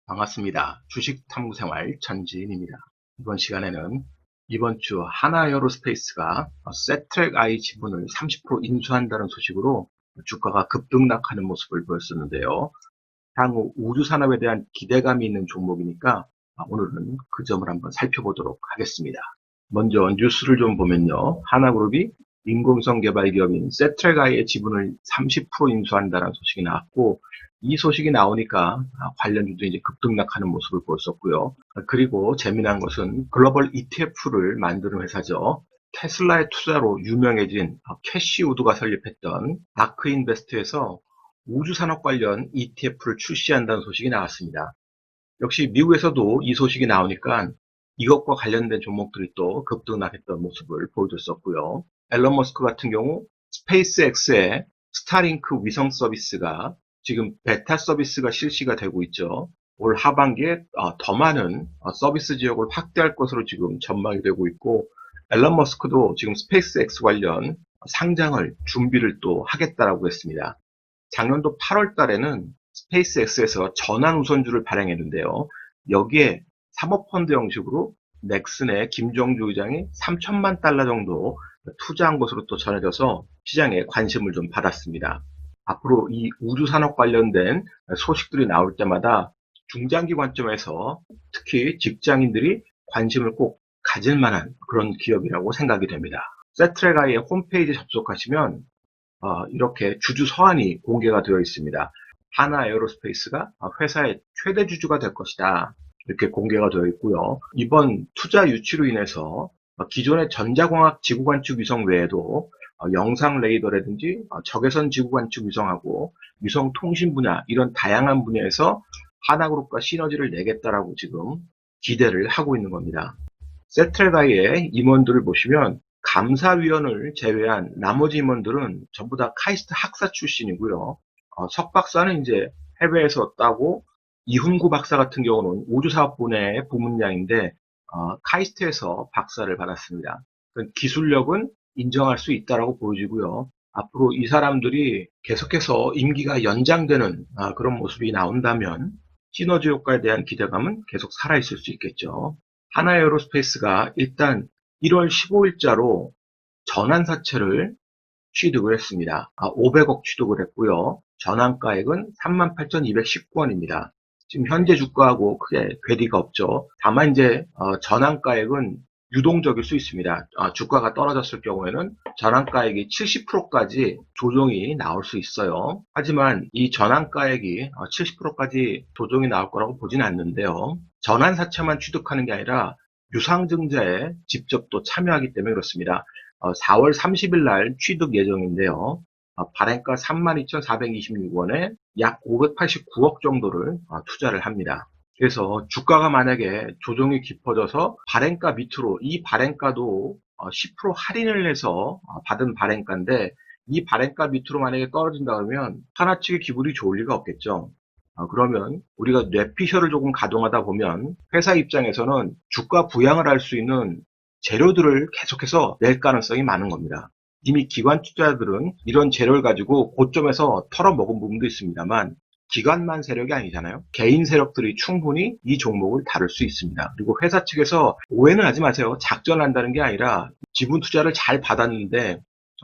반갑습니다. 주식탐구생활 전지인입니다. 이번 시간에는 이번 주 하나에어로스페이스가 세트랙I 지분을 30% 인수한다는 소식으로 주가가 급등락하는 모습을 보였었는데요. 향후 우주산업에 대한 기대감이 있는 종목이니까 오늘은 그 점을 한번 살펴보도록 하겠습니다. 먼저 뉴스를 좀 보면요. 하나그룹이 인공위성 개발 기업인 세트랙I의 지분을 30% 인수한다는 소식이 나왔고, 이 소식이 나오니까 관련주도 이제 급등락하는 모습을 보였었고요. 그리고 재미난 것은 글로벌 ETF를 만드는 회사죠. 테슬라의 투자로 유명해진 캐시우드가 설립했던 아크인베스트에서 우주산업 관련 ETF를 출시한다는 소식이 나왔습니다. 역시 미국에서도 이 소식이 나오니까 이것과 관련된 종목들이 또 급등락했던 모습을 보여줬었고요. 앨런 머스크 같은 경우 스페이스X의 스타링크 위성 서비스가 지금 베타 서비스가 실시가 되고 있죠. 올 하반기에 더 많은 서비스 지역을 확대할 것으로 지금 전망이 되고 있고, 앨런 머스크도 지금 스페이스X 관련 상장을 준비를 또 하겠다라고 했습니다. 작년도 8월 달에는 스페이스X에서 전환 우선주를 발행했는데요. 여기에 사모펀드 형식으로 넥슨의 김정주 의장이 3천만 달러 정도 투자한 것으로 또 전해져서 시장에 관심을 좀 받았습니다. 앞으로 이 우주산업 관련된 소식들이 나올 때마다 중장기 관점에서 특히 직장인들이 관심을 꼭 가질 만한 그런 기업이라고 생각이 됩니다. 세트랙I의 홈페이지에 접속하시면 이렇게 주주 서한이 공개가 되어 있습니다. 하나에어로스페이스가 회사의 최대 주주가 될 것이다, 이렇게 공개가 되어 있고요. 이번 투자 유치로 인해서 기존의 전자광학 지구관측 위성 외에도 영상 레이더라든지 적외선 지구관측 위성하고 위성 통신 분야, 이런 다양한 분야에서 하나그룹과 시너지를 내겠다라고 지금 기대를 하고 있는 겁니다. 세트랙I의 임원들을 보시면 감사위원을 제외한 나머지 임원들은 전부 다 카이스트 학사 출신이고요. 석박사는 이제 해외에서 따고, 이훈구 박사 같은 경우는 우주사업분야의 부문장인데 카이스트에서 박사를 받았습니다. 기술력은 인정할 수 있다라고 보여지고요. 앞으로 이 사람들이 계속해서 임기가 연장되는 그런 모습이 나온다면 시너지 효과에 대한 기대감은 계속 살아있을 수 있겠죠. 하나에어로스페이스가 일단 1월 15일자로 전환사채를 취득을 했습니다. 500억 취득을 했고요. 전환가액은 38,219원입니다. 지금 현재 주가하고 크게 괴리가 없죠. 다만 이제 전환가액은 유동적일 수 있습니다. 주가가 떨어졌을 경우에는 전환가액이 70%까지 조정이 나올 수 있어요. 하지만 이 전환가액이 70%까지 조정이 나올 거라고 보진 않는데요. 전환사채만 취득하는 게 아니라 유상증자에 직접 또 참여하기 때문에 그렇습니다. 4월 30일 날 취득 예정인데요. 발행가 32,426원에 약 589억 정도를 투자를 합니다. 그래서 주가가 만약에 조정이 깊어져서 발행가 밑으로, 이 발행가도 10% 할인을 해서 받은 발행가인데, 이 발행가 밑으로 만약에 떨어진다 그러면 하나측의 기분이 좋을 리가 없겠죠. 그러면 우리가 뇌피셜을 조금 가동하다 보면 회사 입장에서는 주가 부양을 할 수 있는 재료들을 계속해서 낼 가능성이 많은 겁니다. 이미 기관 투자자들은 이런 재료를 가지고 고점에서 털어먹은 부분도 있습니다만, 기관만 세력이 아니잖아요. 개인 세력들이 충분히 이 종목을 다룰 수 있습니다. 그리고 회사 측에서 오해는 하지 마세요. 작전한다는 게 아니라 지분 투자를 잘 받았는데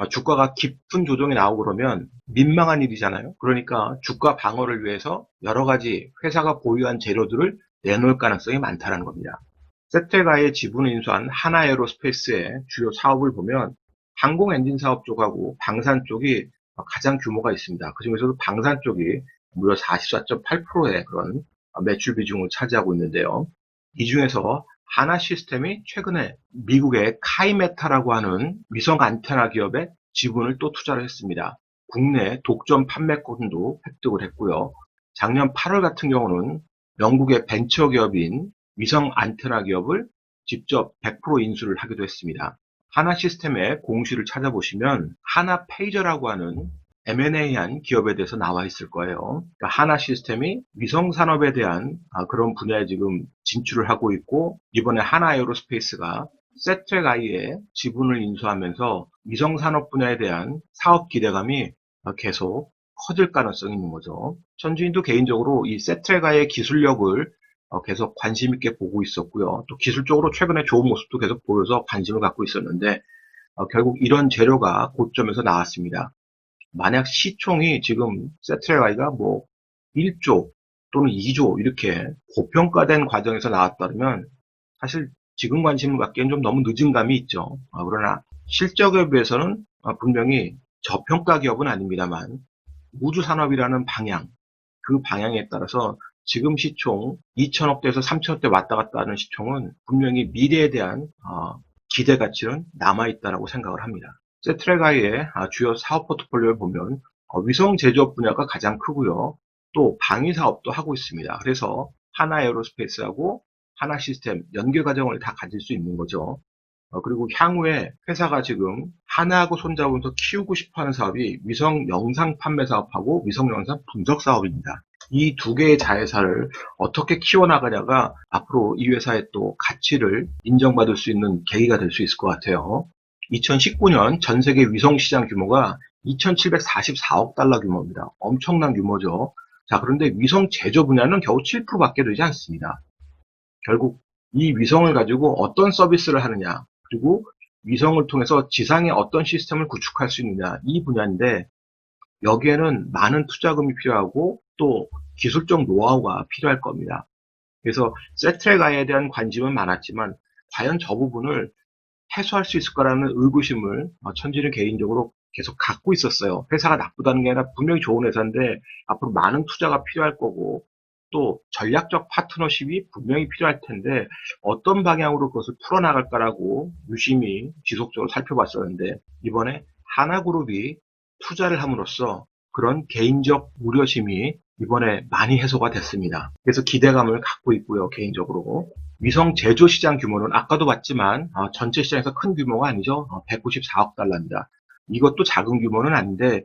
주가가 깊은 조정이 나오고 그러면 민망한 일이잖아요. 그러니까 주가 방어를 위해서 여러 가지 회사가 보유한 재료들을 내놓을 가능성이 많다는 겁니다. 세트랙I의 지분을 인수한 하나에어로스페이스의 주요 사업을 보면 항공 엔진 사업 쪽하고 방산 쪽이 가장 규모가 있습니다. 그중에서도 방산 쪽이 무려 44.8%의 그런 매출 비중을 차지하고 있는데요. 이 중에서 하나시스템이 최근에 미국의 카이메타라고 하는 위성 안테나 기업에 지분을 또 투자를 했습니다. 국내 독점 판매권도 획득을 했고요. 작년 8월 같은 경우는 영국의 벤처 기업인 위성 안테나 기업을 직접 100% 인수를 하기도 했습니다. 하나시스템의 공시를 찾아보시면 하나페이저라고 하는 M&A한 기업에 대해서 나와 있을 거예요. 그러니까 하나시스템이 위성산업에 대한 그런 분야에 지금 진출을 하고 있고, 이번에 하나에어로스페이스가 세트랙I의 지분을 인수하면서 위성산업 분야에 대한 사업 기대감이 계속 커질 가능성이 있는 거죠. 천주인도 개인적으로 이 세트레가의 기술력을 계속 관심 있게 보고 있었고요. 또 기술적으로 최근에 좋은 모습도 계속 보여서 관심을 갖고 있었는데 결국 이런 재료가 고점에서 나왔습니다. 만약 시총이 지금 세트레가이가 뭐 1조 또는 2조 이렇게 고평가된 과정에서 나왔다면 사실 지금 관심을 갖기엔 좀 너무 늦은 감이 있죠. 그러나 실적에 비해서는 분명히 저평가 기업은 아닙니다만 우주산업이라는 방향, 그 방향에 따라서 지금 시총 2천억대에서 3천억대 왔다 갔다 하는 시총은 분명히 미래에 대한 기대 가치는 남아있다고 생각을 합니다. 세트레가의 주요 사업 포트폴리오를 보면 위성 제조업 분야가 가장 크고요. 또 방위 사업도 하고 있습니다. 그래서 하나 에어로스페이스하고 하나 시스템 연계 과정을 다 가질 수 있는 거죠. 그리고 향후에 회사가 지금 하나하고 손잡으면서 키우고 싶어하는 사업이 위성 영상 판매 사업하고 위성 영상 분석 사업입니다. 이 두 개의 자회사를 어떻게 키워나가냐가 앞으로 이 회사의 또 가치를 인정받을 수 있는 계기가 될 수 있을 것 같아요. 2019년 전 세계 위성 시장 규모가 2,744억 달러 규모입니다. 엄청난 규모죠. 자, 그런데 위성 제조 분야는 겨우 7%밖에 되지 않습니다. 결국 이 위성을 가지고 어떤 서비스를 하느냐, 그리고 위성을 통해서 지상에 어떤 시스템을 구축할 수 있느냐, 이 분야인데 여기에는 많은 투자금이 필요하고 또 기술적 노하우가 필요할 겁니다. 그래서 세트레가에 대한 관심은 많았지만 과연 저 부분을 해소할 수 있을 거라는 의구심을 천지는 개인적으로 계속 갖고 있었어요. 회사가 나쁘다는 게 아니라 분명히 좋은 회사인데 앞으로 많은 투자가 필요할 거고 또 전략적 파트너십이 분명히 필요할 텐데 어떤 방향으로 그것을 풀어나갈까라고 유심히 지속적으로 살펴봤었는데 이번에 하나그룹이 투자를 함으로써 그런 개인적 우려심이 이번에 많이 해소가 됐습니다. 그래서 기대감을 갖고 있고요, 개인적으로. 위성 제조 시장 규모는 아까도 봤지만 전체 시장에서 큰 규모가 아니죠. 194억 달러입니다. 이것도 작은 규모는 아닌데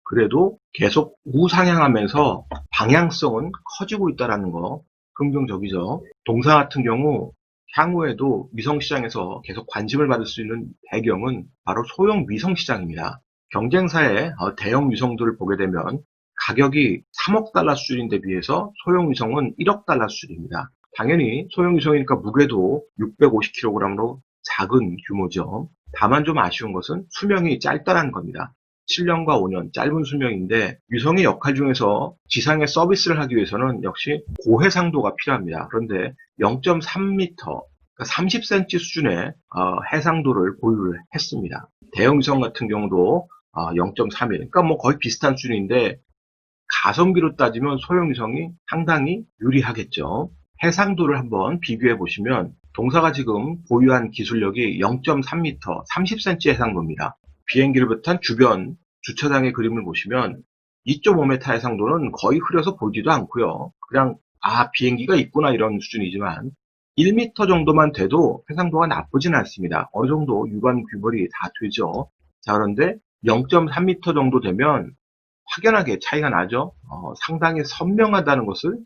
그래도 계속 우상향하면서 방향성은 커지고 있다는 거 긍정적이죠. 동사 같은 경우 향후에도 위성 시장에서 계속 관심을 받을 수 있는 배경은 바로 소형 위성 시장입니다. 경쟁사의 대형 위성들을 보게 되면 가격이 3억 달러 수준인데 비해서 소형 위성은 1억 달러 수준입니다. 당연히 소형 위성이니까 무게도 650kg으로 작은 규모죠. 다만 좀 아쉬운 것은 수명이 짧다는 겁니다. 7년과 5년 짧은 수명인데 위성의 역할 중에서 지상에 서비스를 하기 위해서는 역시 고해상도가 필요합니다. 그런데 0.3m, 그러니까 30cm 수준의 해상도를 보유를 했습니다. 대형 위성 같은 경우도 0.3일, 그러니까 뭐 거의 비슷한 수준인데 가성비로 따지면 소형 위성이 상당히 유리하겠죠. 해상도를 한번 비교해 보시면 동사가 지금 보유한 기술력이 0.3m, 30cm 해상도입니다. 비행기를 비롯한 주변 주차장의 그림을 보시면 2.5m 해상도는 거의 흐려서 보이지도 않고요. 그냥 비행기가 있구나 이런 수준이지만 1m 정도만 돼도 해상도가 나쁘진 않습니다. 어느 정도 유관 규별이 다 되죠. 자, 그런데 0.3m 정도 되면 확연하게 차이가 나죠. 상당히 선명하다는 것을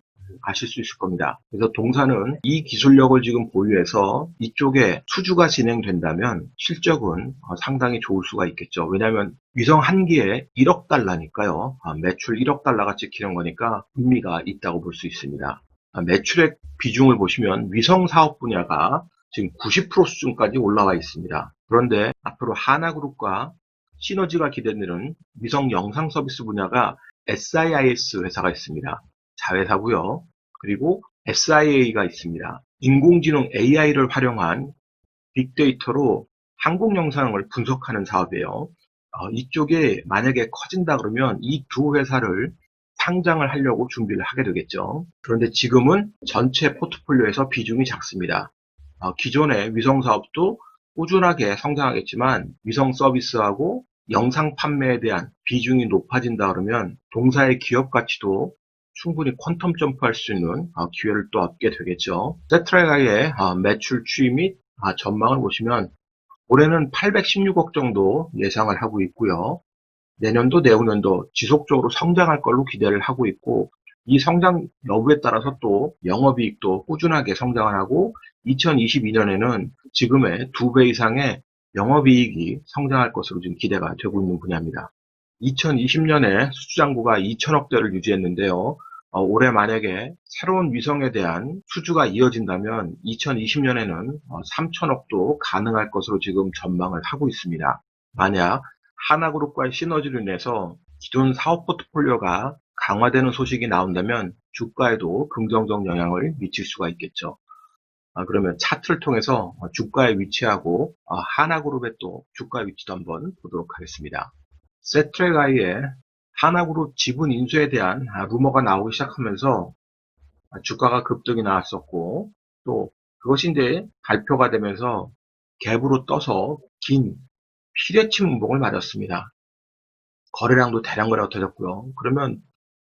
아실 수 있을 겁니다. 그래서 동사는 이 기술력을 지금 보유해서 이쪽에 수주가 진행된다면 실적은 상당히 좋을 수가 있겠죠. 왜냐하면 위성 한 기에 1억 달러니까요. 매출 1억 달러가 찍히는 거니까 의미가 있다고 볼 수 있습니다. 매출액 비중을 보시면 위성 사업 분야가 지금 90% 수준까지 올라와 있습니다. 그런데 앞으로 하나그룹과 시너지가 기대되는 위성 영상 서비스 분야가 SIIS 회사가 있습니다. 자회사고요. 그리고 SIA가 있습니다. 인공지능 AI를 활용한 빅데이터로 항공 영상을 분석하는 사업이에요. 이쪽에 만약에 커진다 그러면 이 두 회사를 상장을 하려고 준비를 하게 되겠죠. 그런데 지금은 전체 포트폴리오에서 비중이 작습니다. 기존의 위성 사업도 꾸준하게 성장하겠지만 위성 서비스하고 영상 판매에 대한 비중이 높아진다 그러면 동사의 기업 가치도 충분히 퀀텀 점프할 수 있는 기회를 또 얻게 되겠죠. 세트레가의 매출 추이 및 전망을 보시면 올해는 816억 정도 예상을 하고 있고요. 내년도 내후년도 지속적으로 성장할 걸로 기대를 하고 있고 이 성장 여부에 따라서 또 영업이익도 꾸준하게 성장을 하고 2022년에는 지금의 2배 이상의 영업이익이 성장할 것으로 지금 기대가 되고 있는 분야입니다. 2020년에 수주잔고가 2천억대를 유지했는데요. 올해 만약에 새로운 위성에 대한 수주가 이어진다면 2020년에는 3천억도 가능할 것으로 지금 전망을 하고 있습니다. 만약 하나그룹과의 시너지로 인해서 기존 사업 포트폴리오가 강화되는 소식이 나온다면 주가에도 긍정적 영향을 미칠 수가 있겠죠. 그러면 차트를 통해서 주가의 위치하고 하나그룹의 또 주가 위치도 한번 보도록 하겠습니다. 세트랙아이의 하나그룹 지분 인수에 대한 루머가 나오기 시작하면서 주가가 급등이 나왔었고, 또 그것이 이제 발표가 되면서 갭으로 떠서 긴 피뢰침 운봉을 맞았습니다. 거래량도 대량 거래가 터졌고요. 그러면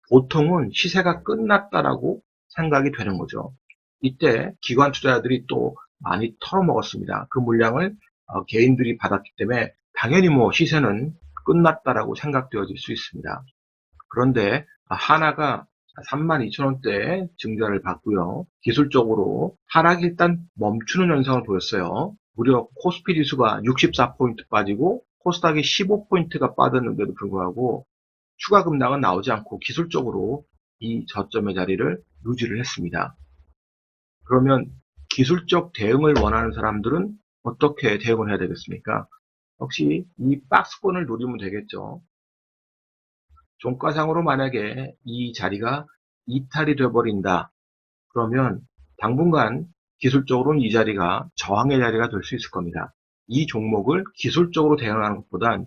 보통은 시세가 끝났다라고 생각이 되는 거죠. 이때 기관 투자자들이 또 많이 털어먹었습니다. 그 물량을 개인들이 받았기 때문에 당연히 뭐 시세는 끝났다라고 생각되어질 수 있습니다. 그런데 하나가 32,000원대에 증자를 받고요. 기술적으로 하락이 일단 멈추는 현상을 보였어요. 무려 코스피 지수가 64포인트 빠지고 코스닥이 15포인트가 빠졌는데도 불구하고 추가 급락은 나오지 않고 기술적으로 이 저점의 자리를 유지를 했습니다. 그러면 기술적 대응을 원하는 사람들은 어떻게 대응을 해야 되겠습니까? 역시 이 박스권을 노리면 되겠죠. 종가상으로 만약에 이 자리가 이탈이 되어버린다. 그러면 당분간 기술적으로는 이 자리가 저항의 자리가 될 수 있을 겁니다. 이 종목을 기술적으로 대응하는 것보단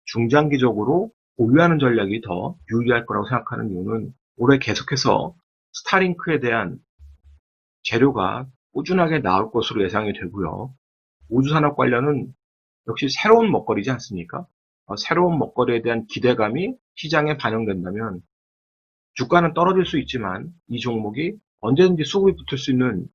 중장기적으로 보유하는 전략이 더 유리할 거라고 생각하는 이유는 올해 계속해서 스타링크에 대한 재료가 꾸준하게 나올 것으로 예상이 되고요. 우주산업 관련은 역시 새로운 먹거리지 않습니까? 새로운 먹거리에 대한 기대감이 시장에 반영된다면 주가는 떨어질 수 있지만 이 종목이 언제든지 수급이 붙을 수 있는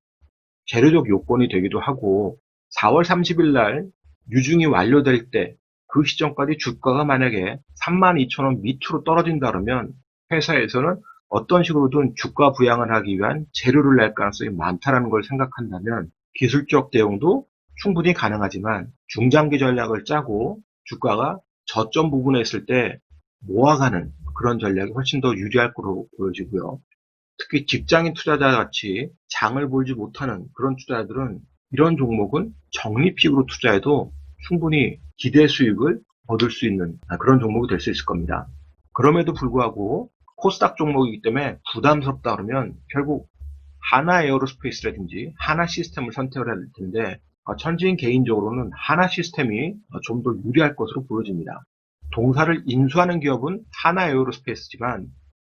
재료적 요건이 되기도 하고 4월 30일 날 유증이 완료될 때 그 시점까지 주가가 만약에 32,000원 밑으로 떨어진다 그러면 회사에서는 어떤 식으로든 주가 부양을 하기 위한 재료를 낼 가능성이 많다는 걸 생각한다면 기술적 대응도 충분히 가능하지만 중장기 전략을 짜고 주가가 저점 부분에 있을 때 모아가는 그런 전략이 훨씬 더 유리할 거로 보여지고요. 특히 직장인 투자자 같이 장을 볼지 못하는 그런 투자자들은 이런 종목은 적립식으로 투자해도 충분히 기대 수익을 얻을 수 있는 그런 종목이 될 수 있을 겁니다. 그럼에도 불구하고 코스닥 종목이기 때문에 부담스럽다 그러면 결국 하나에어로스페이스라든지 하나시스템을 선택을 해야 될 텐데 천지인 개인적으로는 하나시스템이 좀 더 유리할 것으로 보여집니다. 동사를 인수하는 기업은 하나에어로스페이스지만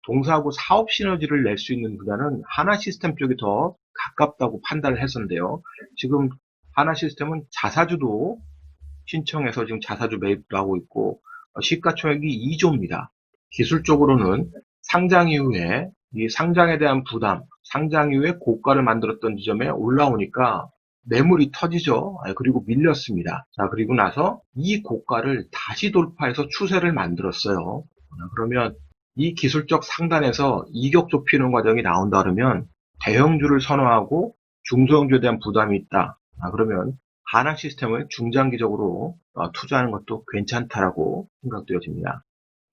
동사하고 사업 시너지를 낼 수 있는 분야는 하나시스템 쪽이 더 가깝다고 판단을 했었는데요. 지금 하나시스템은 자사주도 신청해서 지금 자사주 매입도 하고 있고 시가총액이 2조입니다. 기술적으로는 상장 이후에 이 상장에 대한 부담, 상장 이후에 고가를 만들었던 지점에 올라오니까 매물이 터지죠. 그리고 밀렸습니다. 자, 그리고 나서 이 고가를 다시 돌파해서 추세를 만들었어요. 그러면 이 기술적 상단에서 이격 좁히는 과정이 나온다 그러면 대형주를 선호하고 중소형주에 대한 부담이 있다. 그러면 하나 시스템을 중장기적으로 투자하는 것도 괜찮다라고 생각되어집니다.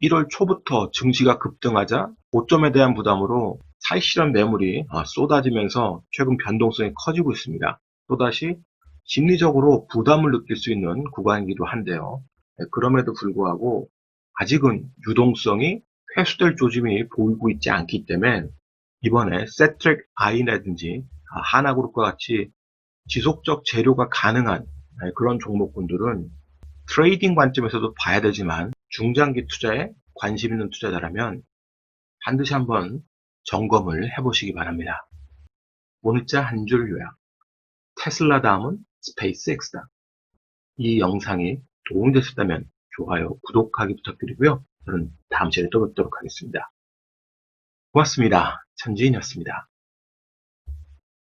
1월 초부터 증시가 급등하자 고점에 대한 부담으로 사실현 매물이 쏟아지면서 최근 변동성이 커지고 있습니다. 또다시 심리적으로 부담을 느낄 수 있는 구간이기도 한데요. 그럼에도 불구하고 아직은 유동성이 회수될 조짐이 보이고 있지 않기 때문에 이번에 세트랙 아이라든지 하나그룹과 같이 지속적 재료가 가능한 그런 종목군들은 트레이딩 관점에서도 봐야 되지만 중장기 투자에 관심 있는 투자자라면 반드시 한번 점검을 해보시기 바랍니다. 오늘자 한 줄 요약. 테슬라 다음은 스페이스X다. 이 영상이 도움이 되셨다면 좋아요, 구독하기 부탁드리고요. 저는 다음 시간에 또 뵙도록 하겠습니다. 고맙습니다. 천지인이었습니다.